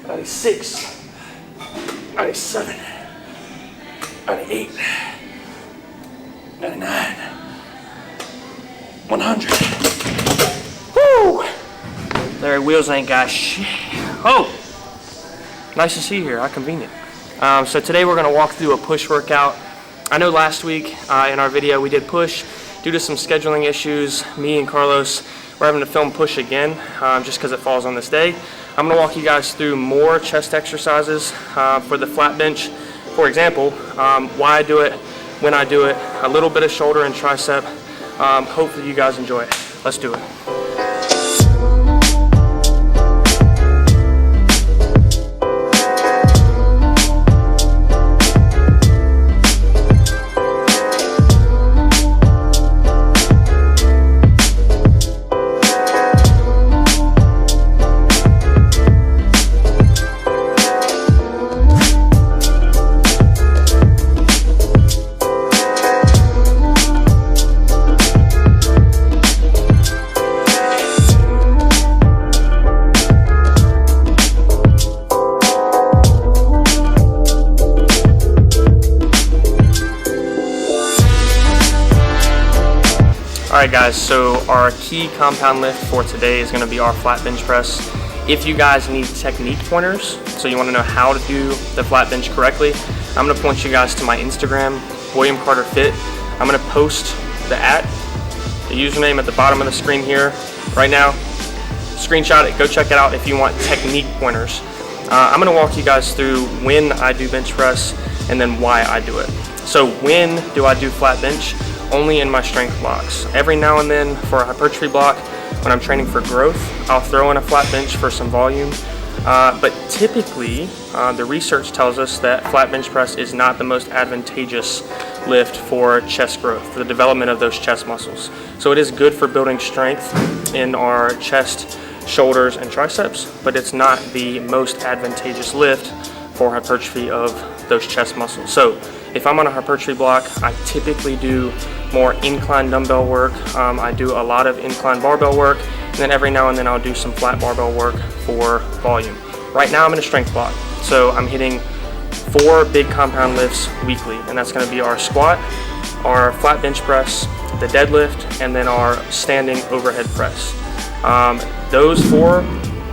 96, 97, 98, 99, 100. Woo! Larry Wheels ain't got shit. Oh! Nice to see you here, how convenient. So today we're gonna walk through a push workout. I know last week in our video we did push. Due to some scheduling issues, me and Carlos were having to film push again just because it falls on this day. I'm gonna walk you guys through more chest exercises for the flat bench. For example, why I do it, when I do it, a little bit of shoulder and tricep. Hopefully you guys enjoy it. Let's do it. Alright guys, so our key compound lift for today is going to be our flat bench press. If you guys need technique pointers, so you want to know how to do the flat bench correctly, I'm going to point you guys to my Instagram, William Carter Fit. I'm going to post the username at the bottom of the screen here right now. Screenshot it, go check it out if you want technique pointers. I'm going to walk you guys through when I do bench press and then why I do it. So when do I do flat bench? Only in my strength blocks. Every now and then for a hypertrophy block, when I'm training for growth, I'll throw in a flat bench for some volume. But typically, the research tells us that flat bench press is not the most advantageous lift for chest growth, for the development of those chest muscles. So it is good for building strength in our chest, shoulders, and triceps, but it's not the most advantageous lift for hypertrophy of those chest muscles. So if I'm on a hypertrophy block, I typically do more incline dumbbell work. I do a lot of incline barbell work, and then every now and then I'll do some flat barbell work for volume. Right now I'm in a strength block, so I'm hitting 4 big compound lifts weekly, and that's going to be our squat, our flat bench press, the deadlift, and then our standing overhead press. Those 4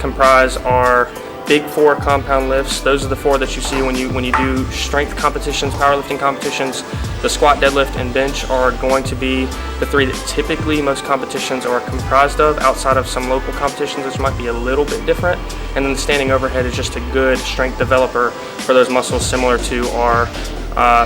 comprise our big 4 compound lifts. Those are the 4 that you see when you do strength competitions, powerlifting competitions. The squat, deadlift, and bench are going to be the 3 that typically most competitions are comprised of, outside of some local competitions which might be a little bit different. And then the standing overhead is just a good strength developer for those muscles, similar to our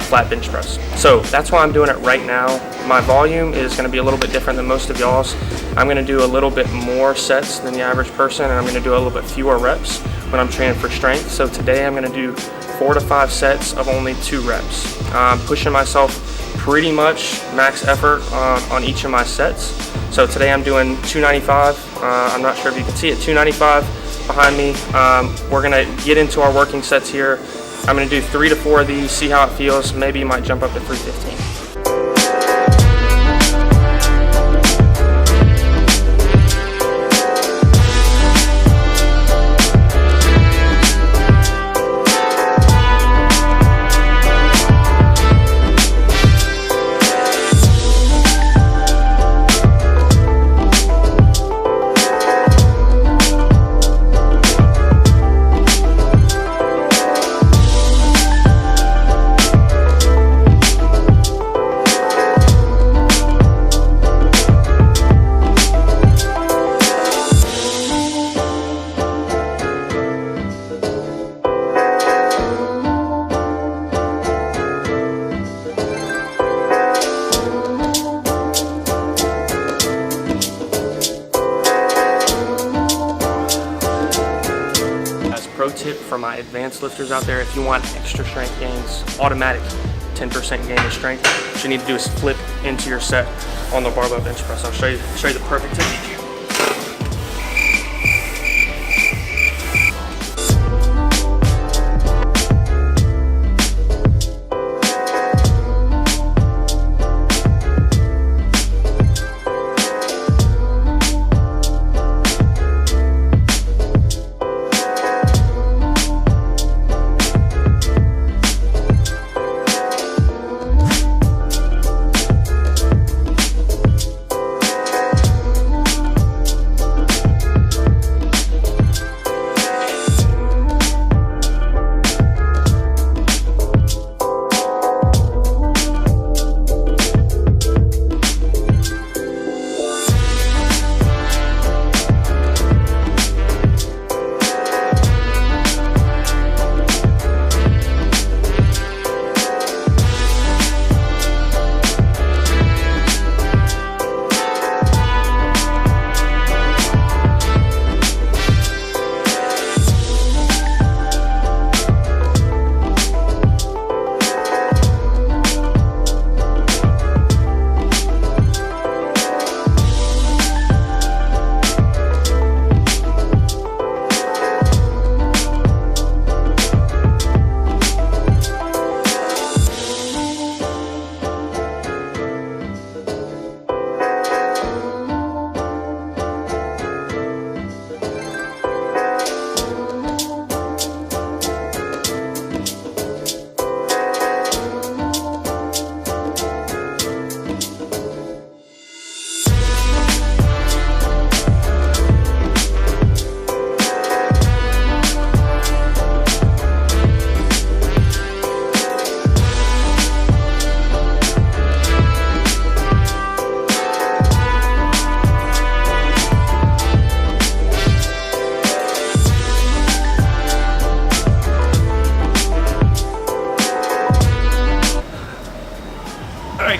flat bench press. So that's why I'm doing it right now. My volume is going to be a little bit different than most of y'all's. I'm going to do a little bit more sets than the average person, and I'm going to do a little bit fewer reps when I'm training for strength. So today I'm going to do 4 to 5 sets of only 2 reps. Pushing myself pretty much max effort on each of my sets. So today I'm doing 295. I'm not sure if you can see it, 295 behind me. We're going to get into our working sets here. I'm going to do 3 to 4 of these, see how it feels. Maybe you might jump up to 315. Pro tip for my advanced lifters out there: if you want extra strength gains, automatic 10% gain of strength, what you need to do is flip into your set on the barbell bench press. I'll show you the perfect technique.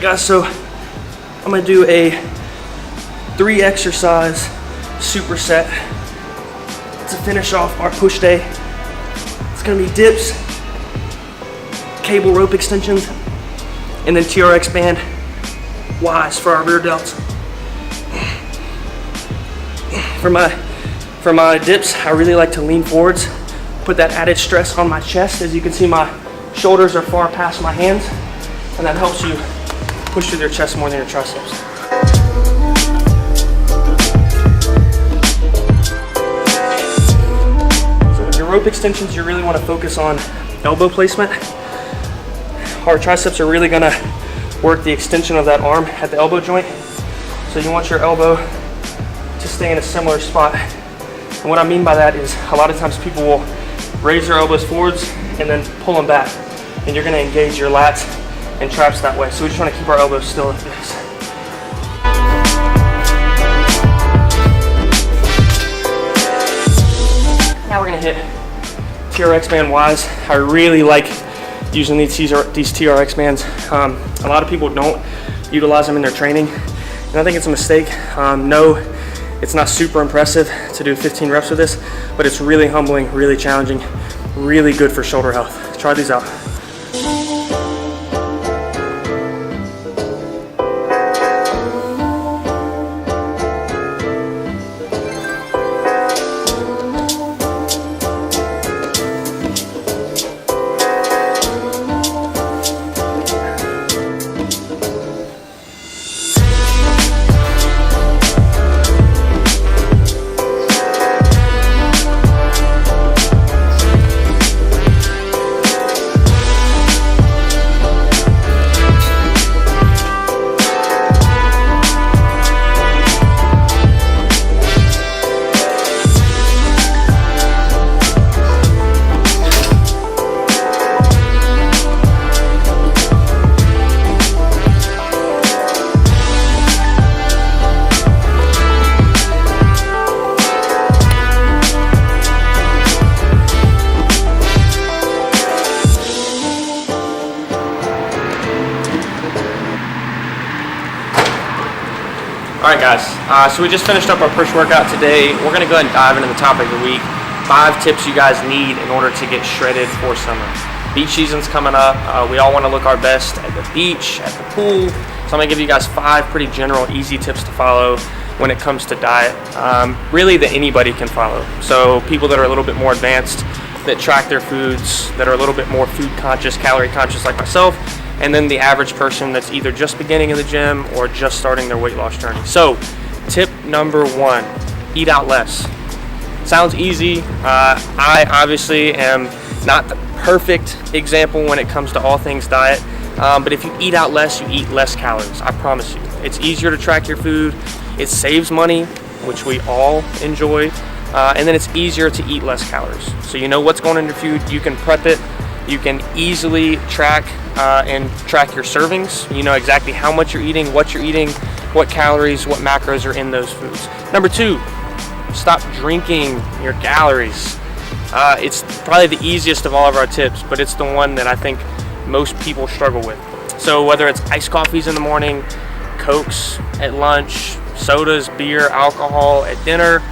guys, so I'm gonna do a 3 exercise superset to finish off our push day. It's gonna be dips, cable rope extensions, and then TRX band Ys for our rear delts. For my dips, I really like to lean forwards, put that added stress on my chest. As you can see, my shoulders are far past my hands, and that helps you push through your chest more than your triceps. So with your rope extensions, you really want to focus on elbow placement. Our triceps are really gonna work the extension of that arm at the elbow joint. So you want your elbow to stay in a similar spot. And what I mean by that is a lot of times people will raise their elbows forwards and then pull them back. And you're gonna engage your lats and traps that way. So we just wanna keep our elbows still like this. Now we're gonna hit TRX band Ys. I really like using these TRX bands. A lot of people don't utilize them in their training, and I think it's a mistake. No, it's not super impressive to do 15 reps with this, but it's really humbling, really challenging, really good for shoulder health. Try these out. Alright guys, so we just finished up our push workout today. We're going to go ahead and dive into the topic of the week. 5 tips you guys need in order to get shredded for summer. Beach season's coming up. We all want to look our best at the beach, at the pool. So I'm going to give you guys 5 pretty general, easy tips to follow when it comes to diet. Really that anybody can follow. So people that are a little bit more advanced, that track their foods, that are a little bit more food conscious, calorie conscious like myself, and then the average person that's either just beginning in the gym or just starting their weight loss journey. So tip number 1, eat out less. Sounds easy. I obviously am not the perfect example when it comes to all things diet, but if you eat out less, you eat less calories, I promise you. It's easier to track your food, it saves money, which we all enjoy, and then it's easier to eat less calories. So you know what's going in your food, you can prep it, you can easily track your servings. You know exactly how much you're eating, what calories, what macros are in those foods. Number 2, stop drinking your calories. It's probably the easiest of all of our tips, but it's the one that I think most people struggle with. So whether it's iced coffees in the morning, Cokes at lunch, sodas, beer, alcohol at dinner,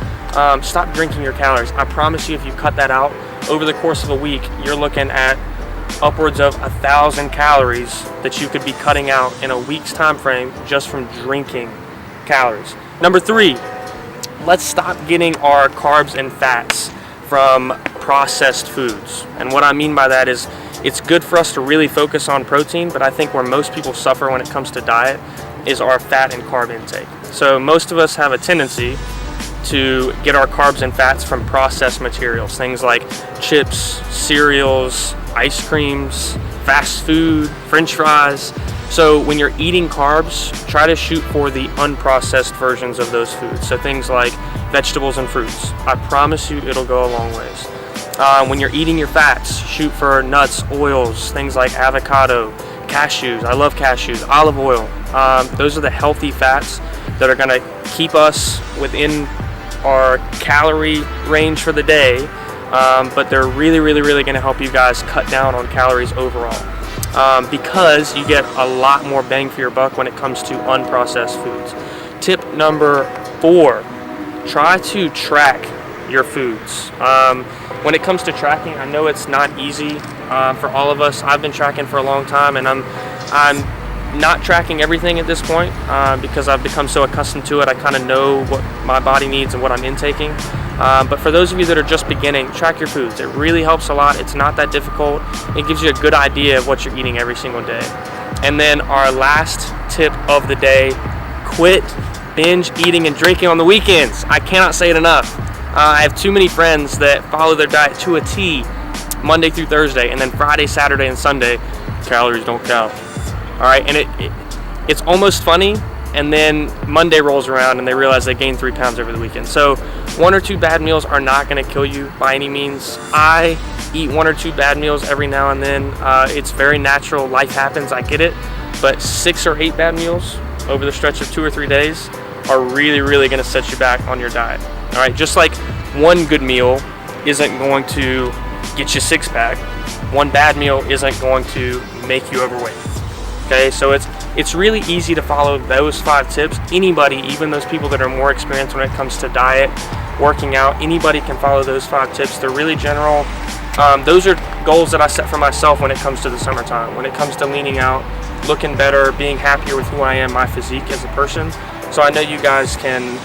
stop drinking your calories. I promise you, if you cut that out over the course of a week, you're looking at upwards of 1,000 calories that you could be cutting out in a week's time frame just from drinking calories. Number 3, let's stop getting our carbs and fats from processed foods. And what I mean by that is it's good for us to really focus on protein, but I think where most people suffer when it comes to diet is our fat and carb intake. So most of us have a tendency to get our carbs and fats from processed materials, things like chips, cereals, ice creams, fast food, French fries. So when you're eating carbs, try to shoot for the unprocessed versions of those foods. So things like vegetables and fruits. I promise you it'll go a long ways. When you're eating your fats, shoot for nuts, oils, things like avocado, cashews. I love cashews, olive oil. Those are the healthy fats that are gonna keep us within our calorie range for the day, but they're really gonna help you guys cut down on calories overall. because you get a lot more bang for your buck when it comes to unprocessed foods. Tip number 4, try to track your foods. When it comes to tracking, I know it's not easy for all of us. I've been tracking for a long time, and I'm not tracking everything at this point because I've become so accustomed to it. I kind of know what my body needs and what I'm intaking. But for those of you that are just beginning, track your foods. It really helps a lot. It's not that difficult. It gives you a good idea of what you're eating every single day. And then our last tip of the day, quit binge eating and drinking on the weekends. I cannot say it enough. I have too many friends that follow their diet to a T Monday through Thursday, and then Friday, Saturday, and Sunday, calories don't count. All right, and it's almost funny, and then Monday rolls around and they realize they gained 3 pounds over the weekend. So 1 or 2 bad meals are not going to kill you by any means. I eat 1 or 2 bad meals every now and then. It's very natural. Life happens. I get it. But 6 or 8 bad meals over the stretch of 2 or 3 days are really, really going to set you back on your diet. All right, just like 1 good meal isn't going to get you 6-pack, 1 bad meal isn't going to make you overweight. Okay, so it's really easy to follow those 5 tips. Anybody, even those people that are more experienced when it comes to diet, working out, anybody can follow those 5 tips. They're really general. Those are goals that I set for myself when it comes to the summertime, when it comes to leaning out, looking better, being happier with who I am, my physique as a person. So I know you guys can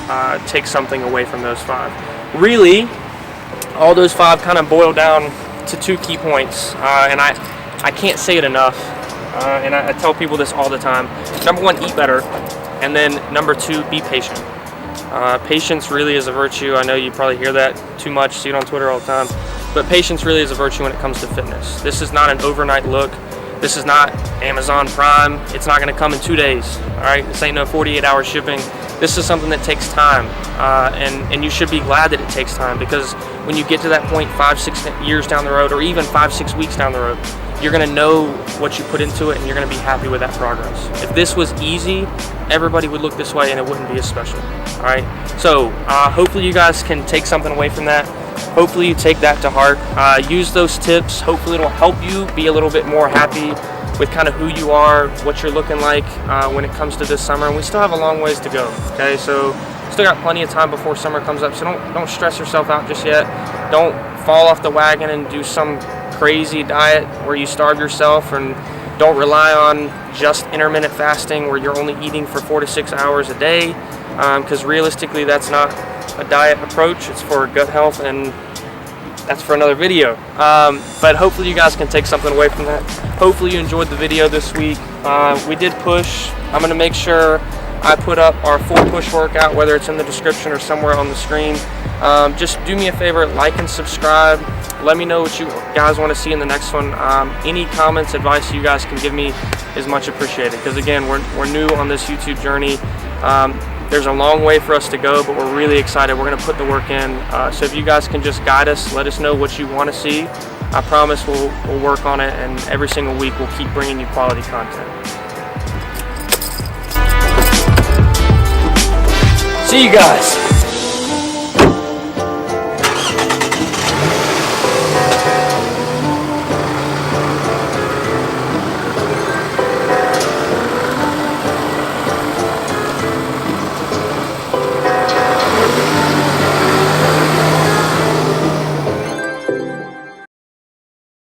take something away from those 5. Really, all those 5 kind of boil down to 2 key points, and I can't say it enough, and I tell people this all the time. Number 1, eat better, and then number 2, be patient. Patience really is a virtue. I know you probably hear that too much, see it on Twitter all the time, but patience really is a virtue when it comes to fitness. This is not an overnight look. This is not Amazon Prime. It's not going to come in 2 days. All right, this ain't no 48-hour shipping. This is something that takes time, and you should be glad that it takes time, because when you get to that point 5-6 years down the road, or even 5-6 weeks down the road, you're going to know what you put into it, and you're going to be happy with that progress. If this was easy, everybody would look this way, and it wouldn't be as special. All right, so hopefully you guys can take something away from that. Hopefully you take that to heart. Use those tips. Hopefully it'll help you be a little bit more happy with kind of who you are, what you're looking like when it comes to this summer. And we still have a long ways to go, okay? So still got plenty of time before summer comes up, so don't stress yourself out just yet. Don't fall off the wagon and do some crazy diet where you starve yourself, and don't rely on just intermittent fasting where you're only eating for 4 to 6 hours a day, because realistically that's not a diet approach. It's for gut health, and that's for another video. But hopefully you guys can take something away from that. Hopefully you enjoyed the video this week. We did push. I'm going to make sure I put up our full push workout, whether it's in the description or somewhere on the screen. Just do me a favor, like and subscribe. Let me know what you guys want to see in the next one. Any comments, advice you guys can give me is much appreciated, because again, we're new on this YouTube journey. There's a long way for us to go, but we're really excited. We're going to put the work in. So if you guys can just guide us, let us know what you want to see. I promise we'll work on it, and every single week we'll keep bringing you quality content. See you guys.